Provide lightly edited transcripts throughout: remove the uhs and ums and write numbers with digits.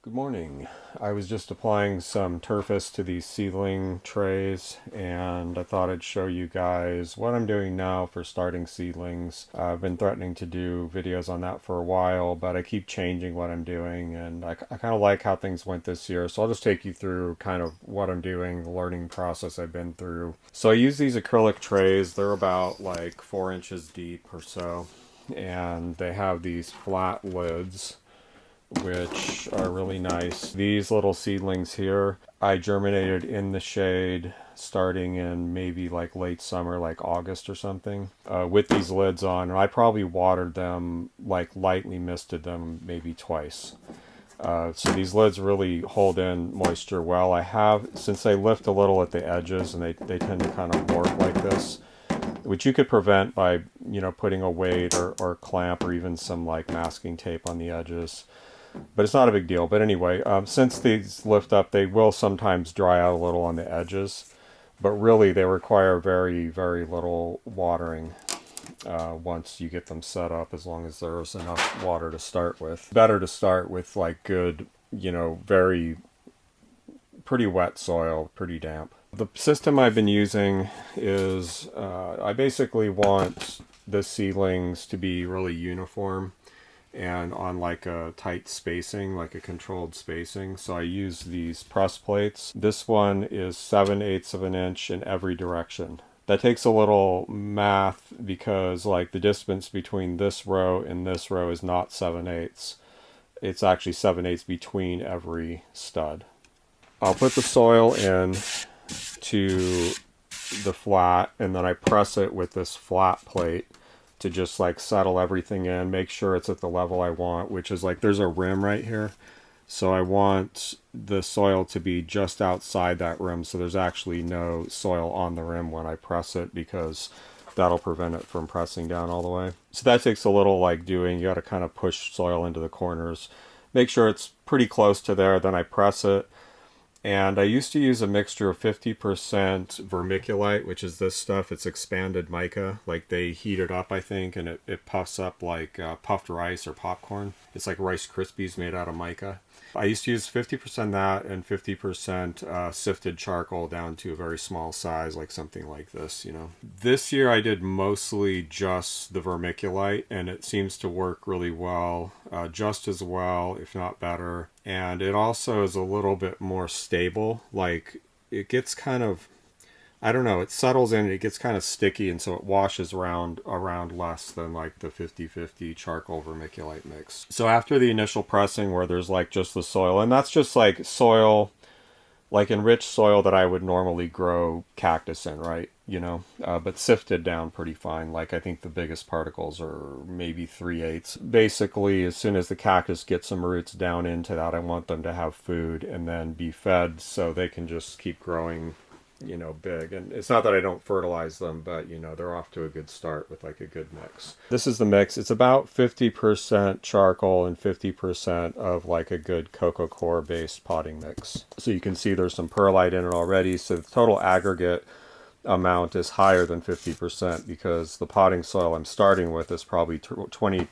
Good morning. I was just applying some turface to these seedling trays, and I thought I'd show you guys what I'm doing now for starting seedlings. I've been threatening to do videos on that for a while, but I keep changing what I'm doing, and I kind of like how things went this year, so I'll just take you through kind of what I'm doing, the learning process I've been through. So I use these acrylic trays. They're about like 4 inches deep or so, and they have these flat lids which are really nice. These little seedlings here, I germinated in the shade starting in maybe like late summer, like August or something, with these lids on. And I probably watered them, like lightly misted them maybe twice. So these lids really hold in moisture well. I have, since they lift a little at the edges and they tend to kind of warp like this, which you could prevent by, putting a weight or clamp or even some like masking tape on the edges, but it's not a big deal. But anyway, since these lift up, they will sometimes dry out a little on the edges, but really they require very, very little watering once you get them set up, as long as there's enough water to start with. Better to start with like good, very pretty wet soil, pretty damp. The system I've been using is I basically want the seedlings to be really uniform and on like a tight spacing, like a controlled spacing. So I use these press plates. This one is 7/8 of an inch in every direction. That takes a little math because like the distance between this row and this row is not 7/8. It's actually 7/8 between every stud. I'll put the soil in to the flat, and then I press it with this flat plate to just like settle everything in, make sure it's at the level I want, which is like there's a rim right here. So I want the soil to be just outside that rim, so there's actually no soil on the rim when I press it, because that'll prevent it from pressing down all the way. So that takes a little like doing. You got to kind of push soil into the corners, make sure it's pretty close to there, then I press it. And I used to use a mixture of 50% vermiculite, which is this stuff. It's expanded mica. Like they heat it up, I think, and it puffs up like puffed rice or popcorn. It's like Rice Krispies made out of mica. I used to use 50% that and 50% sifted charcoal down to a very small size, like something like this. This year I did mostly just the vermiculite, and it seems to work really well, just as well, if not better. And it also is a little bit more stable. Like it gets kind of, I don't know, it settles in, it gets kind of sticky, and so it washes around less than like the 50/50 charcoal vermiculite mix. So after the initial pressing where there's like just the soil, and that's just like soil, like enriched soil that I would normally grow cactus in, right? But sifted down pretty fine. Like I think the biggest particles are maybe 3/8. Basically, as soon as the cactus gets some roots down into that, I want them to have food and then be fed so they can just keep growing big. And it's not that I don't fertilize them, but they're off to a good start with like a good mix. This is the mix. It's about 50% charcoal and 50% of like a good cocoa coir based potting mix. So you can see there's some perlite in it already. So the total aggregate amount is higher than 50% because the potting soil I'm starting with is probably 25,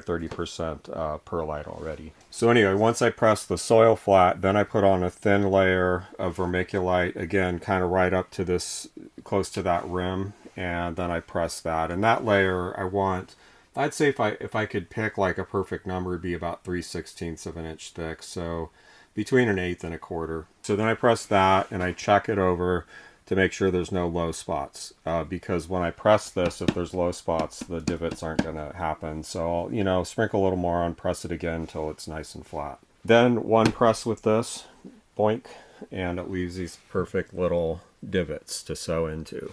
30% perlite already. So anyway, once I press the soil flat, then I put on a thin layer of vermiculite, again, kind of right up to this, close to that rim, and then I press that. And that layer I'd say if I could pick like a perfect number, it'd be about 3/16 of an inch thick. So between an eighth and a quarter. So then I press that and I check it over to make sure there's no low spots, because when I press this, if there's low spots, the divots aren't going to happen. So I'll sprinkle a little more on, press it again until it's nice and flat. Then one press with this, boink, and it leaves these perfect little divots to sow into.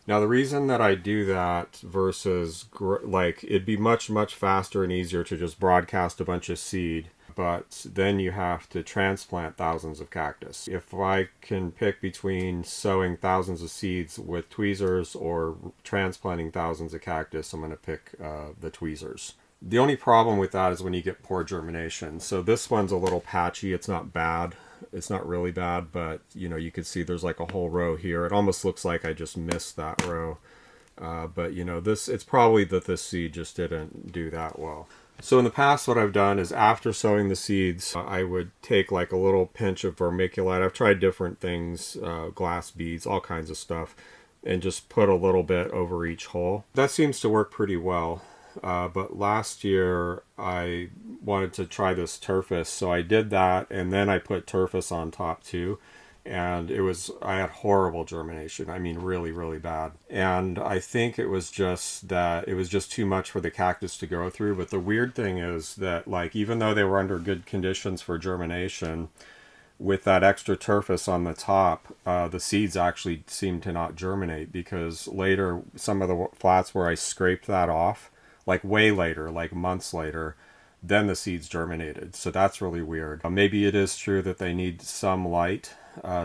Now the reason that I do that versus like it'd be much, much faster and easier to just broadcast a bunch of seed, but then you have to transplant thousands of cactus. If I can pick between sowing thousands of seeds with tweezers or transplanting thousands of cactus, I'm going to pick the tweezers. The only problem with that is when you get poor germination. So this one's a little patchy. It's not bad. It's not really bad, but you can see there's like a whole row here. It almost looks like I just missed that row. But it's probably that this seed just didn't do that well. So in the past, what I've done is after sowing the seeds, I would take like a little pinch of vermiculite. I've tried different things, glass beads, all kinds of stuff, and just put a little bit over each hole. That seems to work pretty well. But last year I wanted to try this turface, so I did that, and then I put turface on top too. And I had horrible germination. I mean, really, really bad. And I think it was just that it was just too much for the cactus to go through. But the weird thing is that, like, even though they were under good conditions for germination, with that extra turface on the top, the seeds actually seemed to not germinate, because later, some of the flats where I scraped that off, like way later, like months later, then the seeds germinated. So that's really weird. Maybe it is true that they need some light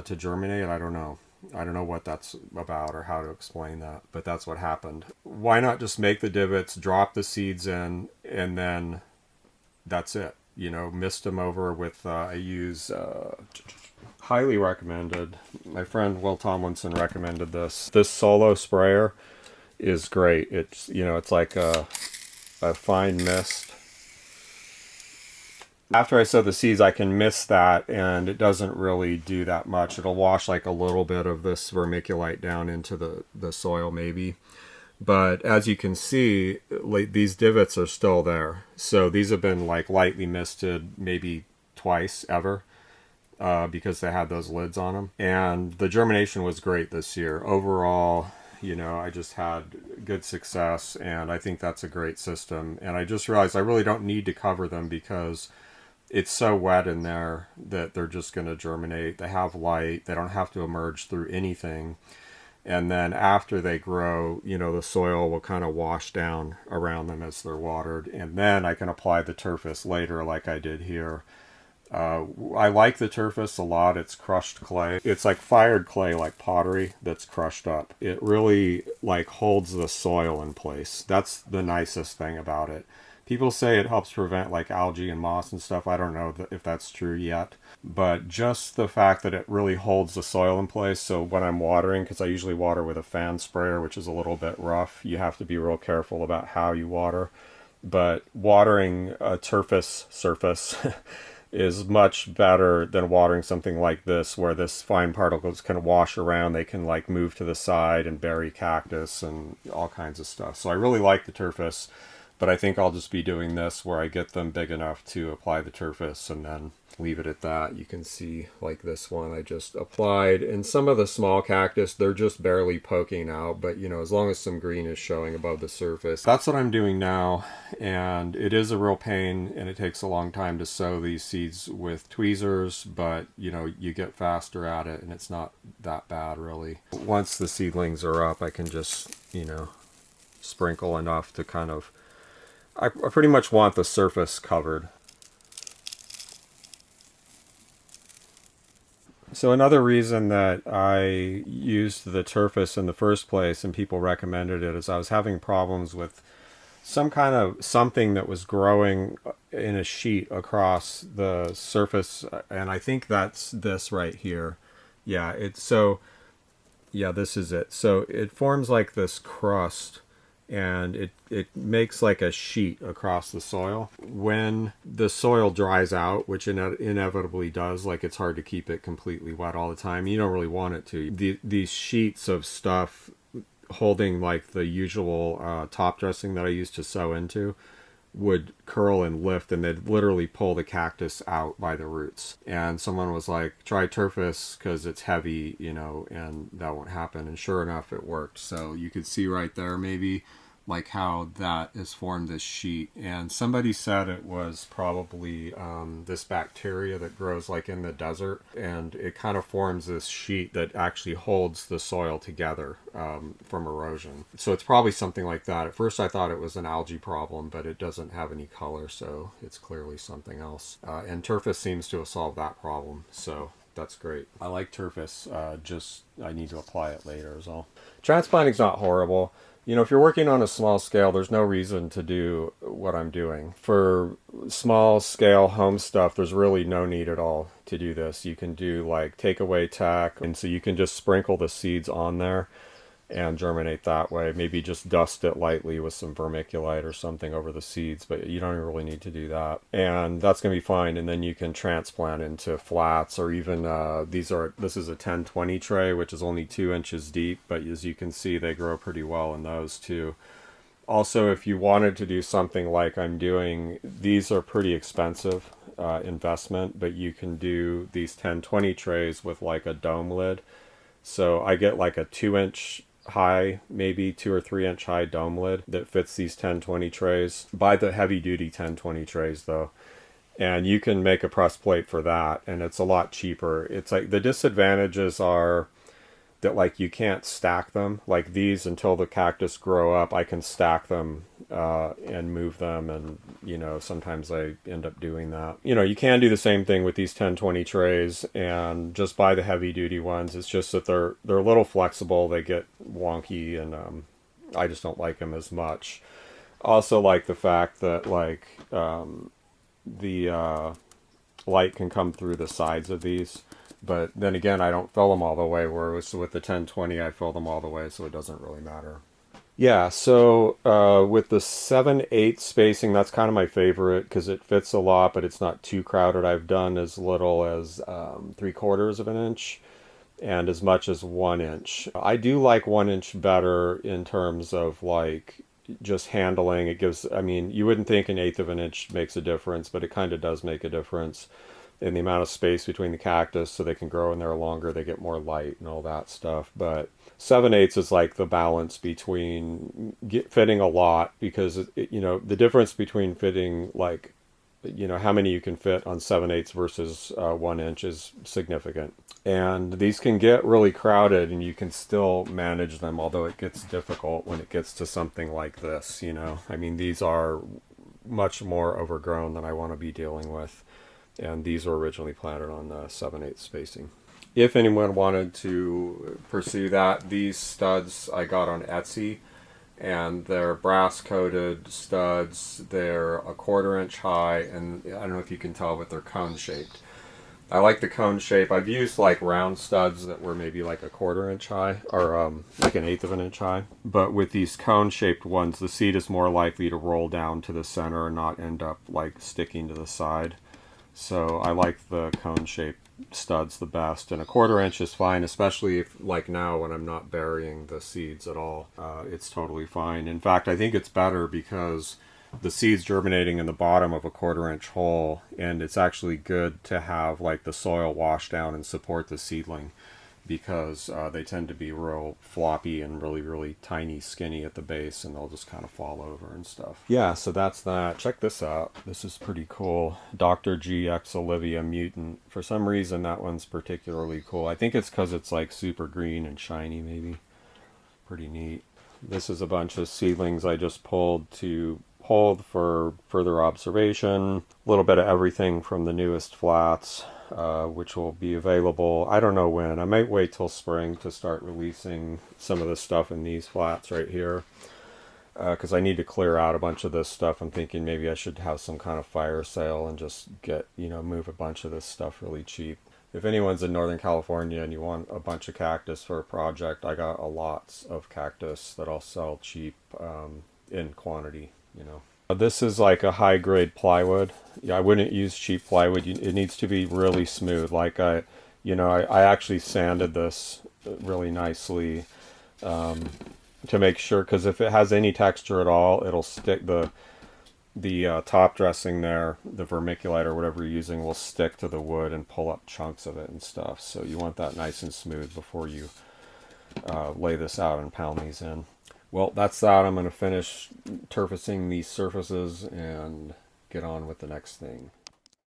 to germinate. I don't know. I don't know what that's about or how to explain that, but that's what happened. Why not just make the divots, drop the seeds in, and then that's it? You know, mist them over with, I use, highly recommended. My friend Will Tomlinson recommended this. This solo sprayer is great. It's, you know, it's like a fine mist. After I sow the seeds, I can mist that, and it doesn't really do that much. It'll wash like a little bit of this vermiculite down into the soil maybe. But as you can see, like, these divots are still there. So these have been like lightly misted maybe twice ever, because they had those lids on them. And the germination was great this year. Overall, you know, I just had good success, and I think that's a great system. And I just realized I really don't need to cover them, because it's so wet in there that they're just going to germinate. They have light. They don't have to emerge through anything. And then after they grow, you know, the soil will kind of wash down around them as they're watered. And then I can apply the turface later like I did here. I like the turface a lot. It's crushed clay. It's like fired clay, like pottery that's crushed up. It really like holds the soil in place. That's the nicest thing about it. People say it helps prevent like algae and moss and stuff. I don't know if that's true yet. But just the fact that it really holds the soil in place. So when I'm watering, because I usually water with a fan sprayer, which is a little bit rough, you have to be real careful about how you water. But watering a turface surface is much better than watering something like this, where this fine particles can wash around. They can like move to the side and bury cactus and all kinds of stuff. So I really like the turface. But I think I'll just be doing this where I get them big enough to apply the turface and then leave it at that. You can see like this one I just applied. And some of the small cactus, they're just barely poking out. But, you know, as long as some green is showing above the surface. That's what I'm doing now. And it is a real pain, and it takes a long time to sow these seeds with tweezers. But, you know, you get faster at it, and it's not that bad, really. Once the seedlings are up, I can just, you know, sprinkle enough to kind of... I pretty much want the surface covered. So another reason that I used the turface in the first place, and people recommended it, is I was having problems with some kind of something that was growing in a sheet across the surface, and I think that's this right here. Yeah, this is it. So it forms like this crust, and it makes like a sheet across the soil. When the soil dries out, which inevitably does, like it's hard to keep it completely wet all the time. You don't really want it to. These sheets of stuff holding like the usual top dressing that I used to sow into would curl and lift, and they'd literally pull the cactus out by the roots. And someone was like, try turface because it's heavy, you know, and that won't happen. And sure enough, it worked. So you could see right there maybe like how that has formed this sheet. And somebody said it was probably this bacteria that grows like in the desert, and it kind of forms this sheet that actually holds the soil together from erosion. So it's probably something like that. At first I thought it was an algae problem, but it doesn't have any color, so it's clearly something else. And turface seems to have solved that problem, so that's great. I like turface, just I need to apply it later is all. Transplanting's not horrible. You know, if you're working on a small scale, there's no reason to do what I'm doing. For small scale home stuff, there's really no need at all to do this. You can do like takeaway tack, and so you can just sprinkle the seeds on there. and germinate that way. Maybe just dust it lightly with some vermiculite or something over the seeds, but you don't really need to do that. And that's going to be fine. And then you can transplant into flats, or even this is a 10-20 tray, which is only 2 inches deep, but as you can see, they grow pretty well in those too. Also, if you wanted to do something like I'm doing, these are pretty expensive investment, but you can do these 10-20 trays with like a dome lid. So I get like a 2 inch high, maybe 2 or 3 inch high dome lid that fits these 10-20 trays. Buy the heavy duty 10-20 trays though. And you can make a press plate for that, and it's a lot cheaper. It's like the disadvantages are that like you can't stack them like these until the cactus grow up. I can stack them and move them, and sometimes I end up doing that. You can do the same thing with these 10-20 trays and just buy the heavy duty ones. It's just that they're a little flexible, they get wonky, and I just don't like them as much. Also like the fact that like the light can come through the sides of these. But then again, I don't fill them all the way, whereas with the 10-20, I fill them all the way, so it doesn't really matter. Yeah, so with the 7/8 spacing, that's kind of my favorite because it fits a lot, but it's not too crowded. I've done as little as 3/4 of an inch and as much as 1 inch. I do like 1 inch better in terms of like just handling. It gives, I mean, you wouldn't think an eighth of an inch makes a difference, but it kind of does make a difference in the amount of space between the cactus, so they can grow in there longer, they get more light and all that stuff. But 7/8 is like the balance between fitting a lot, because the difference between fitting like how many you can fit on 7/8 versus 1 inch is significant. And these can get really crowded and you can still manage them, although it gets difficult when it gets to something like this. I mean, these are much more overgrown than I want to be dealing with. And these were originally planted on 7/8 spacing. If anyone wanted to pursue that, these studs I got on Etsy, and they're brass coated studs. They're a 1/4 inch high, and I don't know if you can tell, but they're cone shaped. I like the cone shape. I've used like round studs that were maybe like a 1/4 inch high, or like an eighth of an inch high. But with these cone shaped ones, the seed is more likely to roll down to the center and not end up like sticking to the side. So I like the cone-shaped studs the best, and a 1/4 inch is fine, especially if, like now, when I'm not burying the seeds at all. It's totally fine. In fact, I think it's better because the seed's germinating in the bottom of a 1/4 inch hole, and it's actually good to have like the soil wash down and support the seedling, because they tend to be real floppy and really, really tiny, skinny at the base, and they'll just kind of fall over and stuff. Yeah, so that's that. Check this out. This is pretty cool. Dr. GX Olivia Mutant. For some reason, that one's particularly cool. I think it's because it's like super green and shiny, maybe. Pretty neat. This is a bunch of seedlings I just pulled to hold for further observation. A little bit of everything from the newest flats. Which will be available, I don't know when. I might wait till spring to start releasing some of the stuff in these flats right here, because I need to clear out a bunch of this stuff. I'm thinking maybe I should have some kind of fire sale and just get, move a bunch of this stuff really cheap. If anyone's in Northern California and you want a bunch of cactus for a project, I got a lots of cactus that I'll sell cheap in quantity. This is like a high-grade plywood. Yeah, I wouldn't use cheap plywood. It needs to be really smooth. Like I actually sanded this really nicely to make sure, because if it has any texture at all, it'll stick. The top dressing there, the vermiculite or whatever you're using, will stick to the wood and pull up chunks of it and stuff. So you want that nice and smooth before you lay this out and pound these in. Well, that's that. I'm going to finish turfacing these surfaces and get on with the next thing.